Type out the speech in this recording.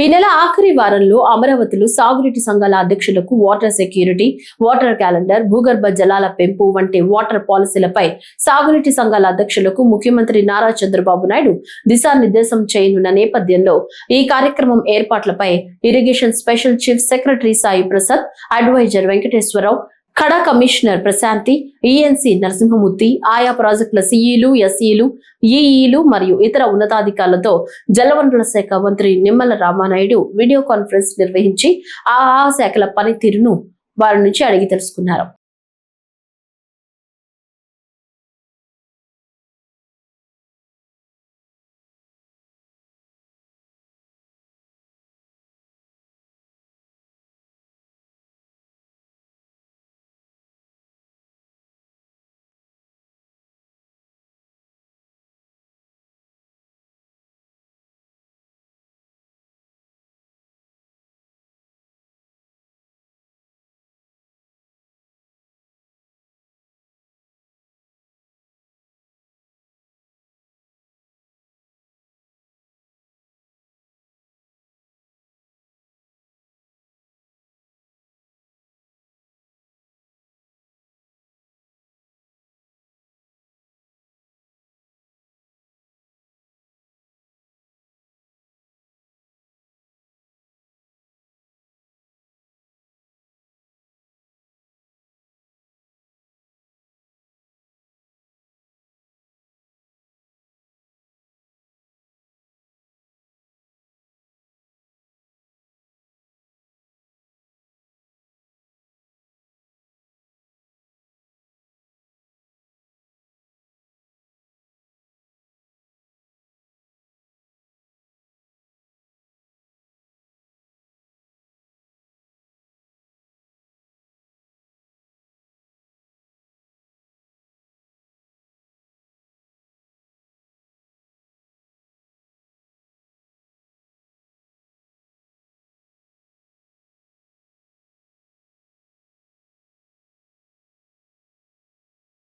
ఈ నెల ఆఖరి వారంలో అమరావతిలో సాగునీటి సంఘాల అధ్యక్షులకు వాటర్ సెక్యూరిటీ, వాటర్ క్యాలెండర్, భూగర్భ జలాల పెంపు వంటి వాటర్ పాలసీలపై సాగునీటి సంఘాల అధ్యక్షులకు ముఖ్యమంత్రి నారా చంద్రబాబు నాయుడు దిశానిర్దేశం చేయనున్న నేపథ్యంలో ఈ కార్యక్రమం ఏర్పాట్లపై irrigation special chief secretary Sai Prasad, advisor Venkateswararao, కడా కమిషనర్ ప్రశాంతి, ఈఎన్సీ నరసింహమూర్తి, ఆయా ప్రాజెక్టుల సిఈలు, ఎస్ఈలు, ఈఈలు మరియు ఇతర ఉన్నతాధికారులతో జలవనరుల శాఖ మంత్రి నిమ్మల రామానాయుడు వీడియో కాన్ఫరెన్స్ నిర్వహించి ఆ శాఖల పనితీరును వారి నుంచి అడిగి తెలుసుకున్నారు.